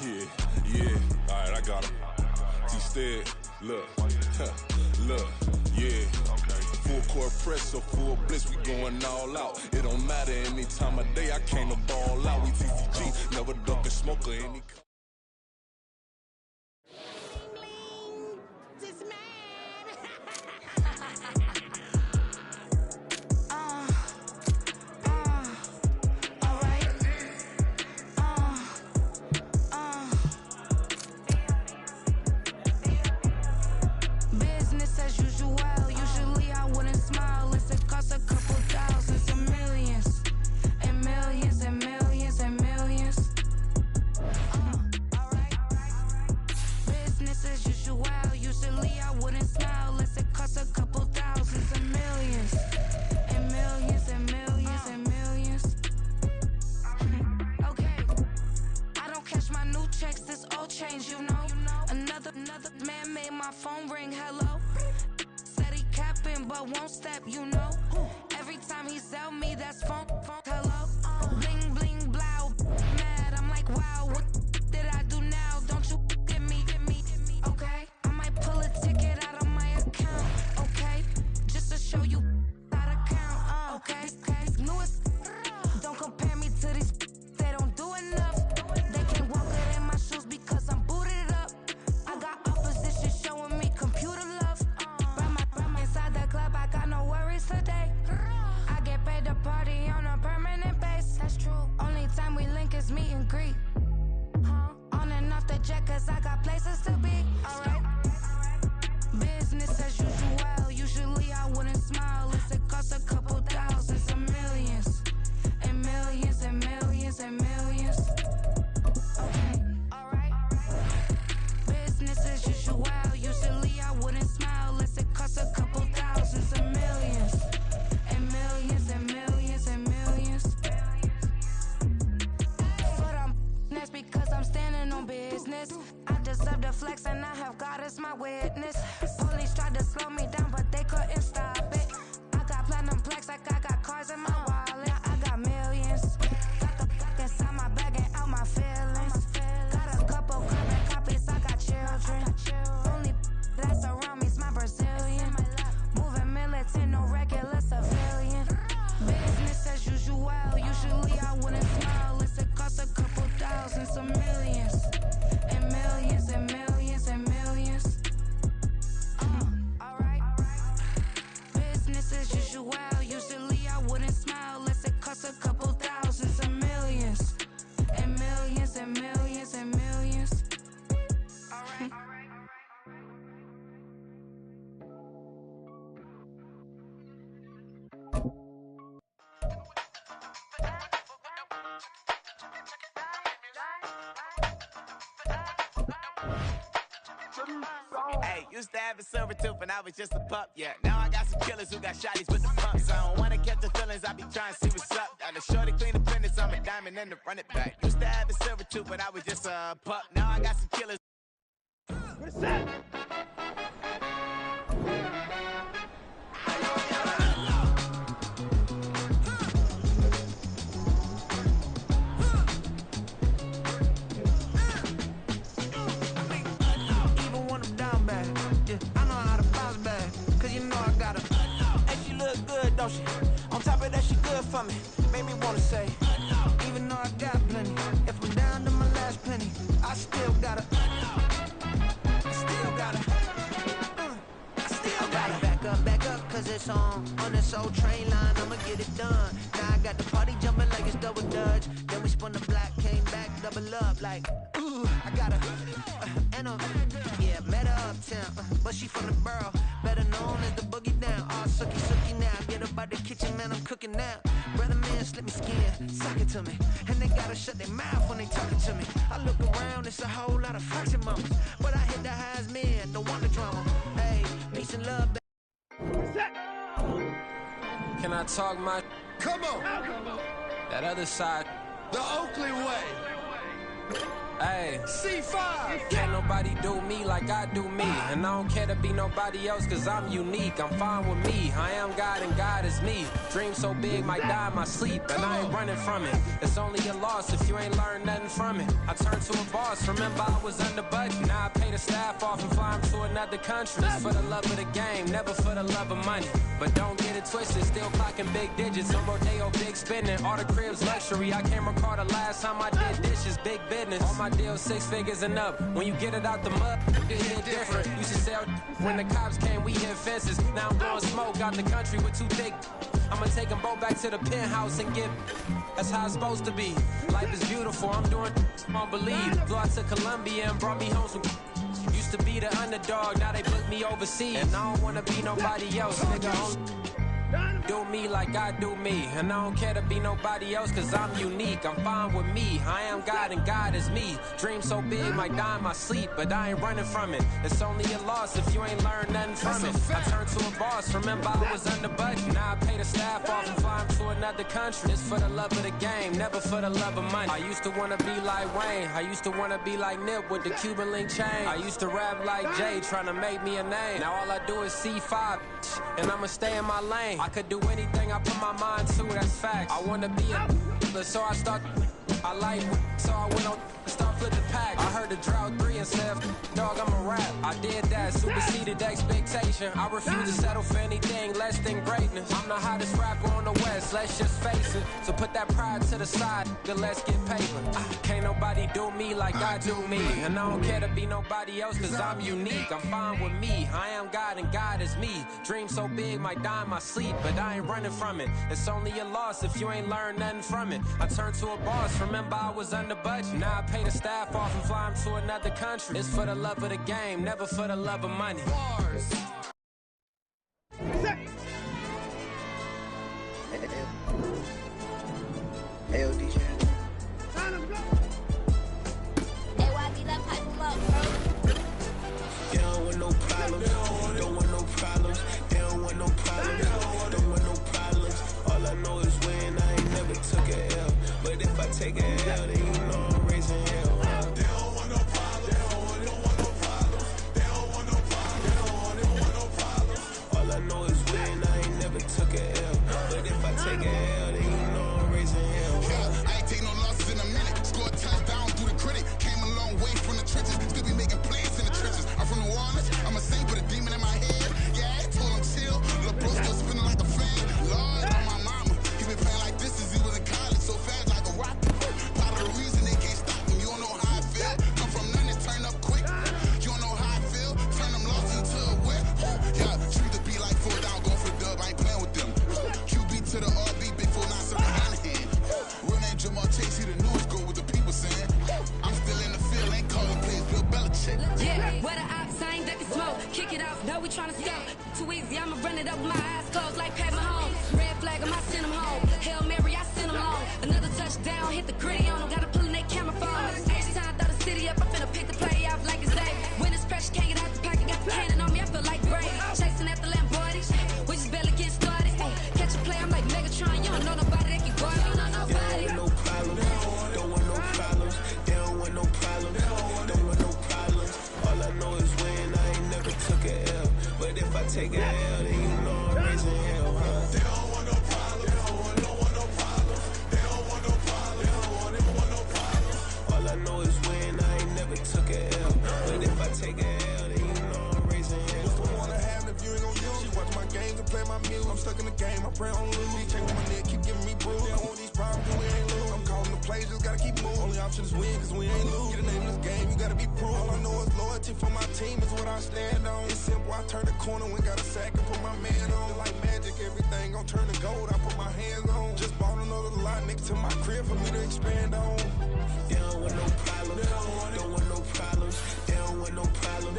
Speaker 7: Yeah, all right, I got him. T-Stead, look, look, yeah. Okay. Full court press or full blitz, we going all out. It don't matter any time of day, I came to ball out. We TTG, never duck a smoke or any.
Speaker 8: Business as usual. Usually I wouldn't smile unless it costs a couple thousands and millions and millions and millions and millions. Alright. Business as usual. Usually I wouldn't smile unless it costs a couple thousands and millions and millions and millions and millions. Okay. I don't cash my new checks, this old change, you know. Another man made my phone ring, hello. Said he capping but won't step, you know. Every time he sell me, that's phone, hello. Bling, bling, blow, mad, I'm like, wow, what did I do now? Don't you get me, okay? I might pull a ticket out of my account, okay? Just to show you how to count, okay? Newest, don't compare me to these, they don't do enough. They can't walk it in my shoes because I'm booted up. I got opposition showing me computer love. Run inside the club, I got no worries today. I get paid to party on a permanent base. That's true. Only time we link is meet and greet. On and off the jet, cause I got places to be. Alright. Business as usual. Usually I wouldn't smile unless it costs a couple thousands and millions. And millions and millions and millions. Okay. Alright. Business as usual. Usually I wouldn't smile unless it costs a couple thousands and millions. And millions and millions and millions. But that's because I'm standing on business. I deserve the flex and I have God as my witness. Police tried to slow me down but they couldn't stop it. I got platinum plaques like I got cars in my wallet. I got millions. Got the fuck inside my bag and out my feelings. Got a couple carbon copies, I got children. Only that's around me's my Brazilian. Moving militant, no regular civilian. Business as usual. Usually I wouldn't smile unless it costs a couple thousands of millions. And millions and millions and millions. Alright. Business as usual. Usually I wouldn't smile unless it costs a couple thousands of millions. And millions and millions and millions. Alright.
Speaker 9: Hey, used to have a silver tooth and I was just a pup, yeah. Now I got some killers who got shotties with the pumps. I don't wanna catch the feelings, I be trying to see what's up. Got a shorty clean the finish, I'm a diamond and to run it back. Used to have a silver tooth, but I was just a pup. Now I got some killers.
Speaker 10: Even when I'm down bad, yeah, I know how to bounce back. Cause you know I got her. Hey, she look good, don't she? On top of that, she good for me. Made me wanna say, even though I got plenty, if I'm down to my last penny, I still got her. I still got her. I still got her. Back up, cause it's on this old train line, I'ma get it done. Now I got the party jumping like it's double dutch. Then we spun the block, came back, double up, like, ooh, I got her. And yeah, met her uptown, but she from the borough, better known as the boogie down. All sookie now, get up out the kitchen, man, I'm cooking now. Brother man, slip me skin, suck it to me. And they gotta shut their mouth when they talking to me. I look around, it's a whole lot of friction moments, but I hit the highs, man, don't want the drama. Hey, peace and love, baby.
Speaker 11: Can I talk my?
Speaker 1: Come on.
Speaker 11: That other side.
Speaker 1: The Oakley way.
Speaker 11: Hey, C5. Can't nobody do me like I do me. And I don't care to be nobody else, cause I'm unique. I'm fine with me. I am God and God is me. Dream so big, might die in my sleep. And I ain't running from it. It's only a loss if you ain't learned nothing from it. I turned to a boss, remember I was under budget. Now I pay the staff off and fly them to another country. It's for the love of the game, never for the love of money. But don't get it twisted, still clocking big digits. On Rodeo, big spending, all the cribs luxury. I can't recall the last time I did dishes, big business. All my deals 6 figures and up. When you get it out the mud, it hit different. Used to sell when the cops came, we hit fences. Now I'm blowing smoke out the country with 2 thick. I'ma take them both back to the penthouse and give. That's how it's supposed to be. Life is beautiful, I'm doing won't believe. Flew out to Colombia and brought me home some. Used to be the underdog, now they book me overseas. And I don't wanna be nobody else, nigga. Do me like I do me. And I don't care to be nobody else, cause I'm unique. I'm fine with me. I am God and God is me. Dream so big, might die in my sleep, but I ain't running from it. It's only a loss if you ain't learned nothing from it. I turned to a boss, remember I was under budget. Now I pay the staff off and fly them to another country. It's for the love of the game, never for the love of money. I used to wanna be like Wayne. I used to wanna be like Nip with the Cuban link chain. I used to rap like Jay, trying to make me a name. Now all I do is C5, and I'ma stay in my lane. I could do anything I put my mind to, that's facts. I wanna be a so I start. I like so I went on start flipping pack. I heard the drought 3 and said, dog, I'm a rap. I did that, superseded expectation. I refuse to settle for anything less than greatness. I'm the hottest rapper on the West, let's just face it. So put that pride to the side, then let's get paper. Can't nobody do me like I do me. And I don't care to be nobody else, cause I'm unique. I'm fine with me. I am God and God is me. Dream so big, might die in my sleep, but I ain't running from it. It's only a loss if you ain't learned nothing from it. I turned to a boss, remember I was under budget. Now I pay the staff off and fly them to another country. It's for the love of the game, never for the love of money. Bars.
Speaker 12: Hey, DJ. They don't want no problems. Don't want no problems. They don't want no problems. Don't want no problems. All I know is win. I ain't never took a L. But if I take a L, then you know I'm raising hell. They don't want no problems. They don't want no problems. They don't want no problems. They don't want no problems. All I know is win. I ain't never took a L. But if I take a L, then you know I'm raising hell.
Speaker 13: I ain't take no losses in a minute. Scored touchdown through the critic. Came a long way from the trenches. Still be making plays in the trenches. I'm from New Orleans. I'm a saint with a demon in my head. Yeah, I told him chill. Lil' bro still spinning like a fan. Lord on my mama. He been playing like this since he was in college. So fast like a rocket. Part of the reason they can't stop him. You don't know how I feel. Come from nothing, turn up quick. You don't know how I feel. Turn them losses into a whip. Yeah, treat the beat like 4 down. Going for the dub. I ain't playing with them. QB to the RB. Big 4 9 7 hand in hand. Real name Jamal Chase. He the newest goal with the people saying. I'm still in the field. Ain't calling plays. Bill Belichick.
Speaker 8: Yeah, where the ops ain't that can smoke. Kick it off, though we tryna scout. Too easy, I'ma run it up with my eyes closed like Pat Mahomes. Red flag, I'ma send them home. Hail Mary, I send them home. Another touchdown, hit the gritty on them. Gotta pull in they camera phones. H-time, throw the city up. I'm finna pick the play off like it's day. When it's pressure, can't get out the pocket. Got the cannon on me, I feel like Brady. Chasing after Lamborghinis, we just barely get started. Catch a play, I'm like Megatron. You don't know nobody that can guard me. You know nobody.
Speaker 12: They don't want no problems. Don't want no problems. They don't want no problems. Don't want no problems. All I know is win. I ain't never took a L. But if I take a L, then you know I'm raising hell, huh? They don't want no problems. They don't want no problems. They don't want no problems. They don't want no problems. All I know is win. I ain't never took a L. But if I take a L, then you know I'm raising hell.
Speaker 14: What's the point of having if you ain't gon' use? She watch my games and play my music. I'm stuck in the game. I pray on lose. Check with my neck, keep giving me bruise. They don't want these problems, we ain't lose. I'm calling the plays, just gotta keep moving. Only option is win, cause we ain't lose. Get a name in this game, you gotta be proof. All I know is loyalty for my team is what I stand on. It's simple, I turn the corner when got a sack and put my man on. Like magic, everything gon' turn to gold. I put my hands on. Just bought another lot next to my crib for me to expand on.
Speaker 12: They don't want no problems. Don't want no problems. They don't want no problems.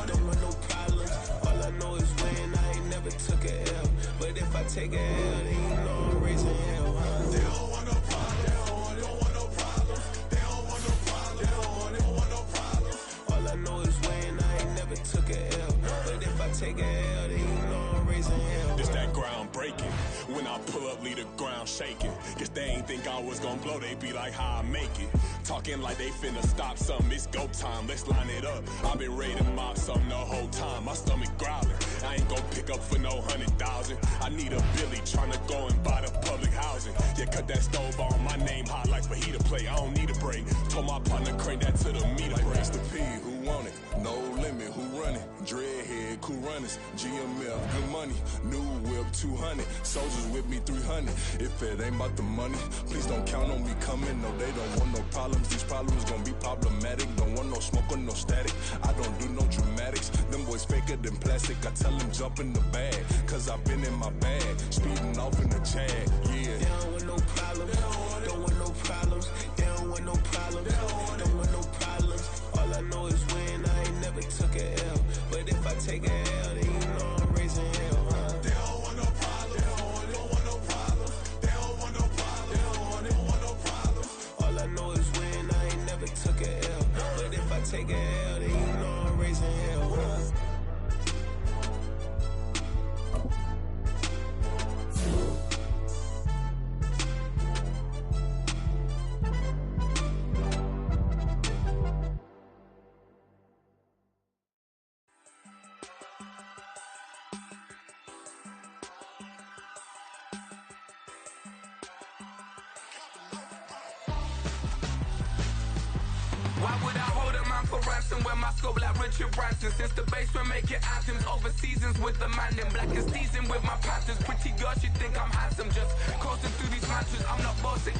Speaker 12: Don't want no problems. All I know is win. I ain't never took a L. But if I take a L, then you know I'm raising hell, huh? They don't want no problems. They don't want no problems. They don't want no problems. They don't want no problems. All I know is win. I ain't never took a L. But if I take a L, then you know I'm raising raising hell.
Speaker 7: This that ground breaking. When I pull up, leave the ground shaking. Guess they ain't think I was gonna blow, they be like, how I make it. Talking like they finna stop something, it's go time, let's line it up. I've been ready to mob something the whole time, my stomach growling. I ain't gon' pick up for no 100,000. I need a Billy tryna go and buy the public housing. Yeah, cut that stove on, my name hot like fajita plate. I don't need a break. Told my partner crank that to the meter
Speaker 12: like
Speaker 7: break.
Speaker 12: Mr. P, who want it? No limit, who run it? Dreadhead, cool runners, GMF, good money. New whip, 200. Soldiers with me, 300. If it ain't about the money, please don't count on me coming. No, they don't want no problems. These problems gon' be problematic. Don't want no smoke or no static. I don't do no dramatics. Them boys faker than plastic. I tell them jump in the bag, cause I've been in my bag. Speeding off in the Jag, yeah. They don't want no problems. Don't want no problems. They don't want no problems. Don't want no problems. All I know is win. I ain't never took a L. But if I take a L, then you know I'm raising hell, huh? They don't want no problems. They don't want no problems. They don't want no problems. They don't want no problems. All I know is win. I ain't never took a L. But if I take a L, then you know I'm raising hell, huh?
Speaker 10: Why would I hold a man for ransom when my scope like Richard Branson? Since the basement making anthems over seasons with the man in black and seasoned with my patterns. Pretty girl, she think I'm handsome. Just coasting through these mantras, I'm not bossing.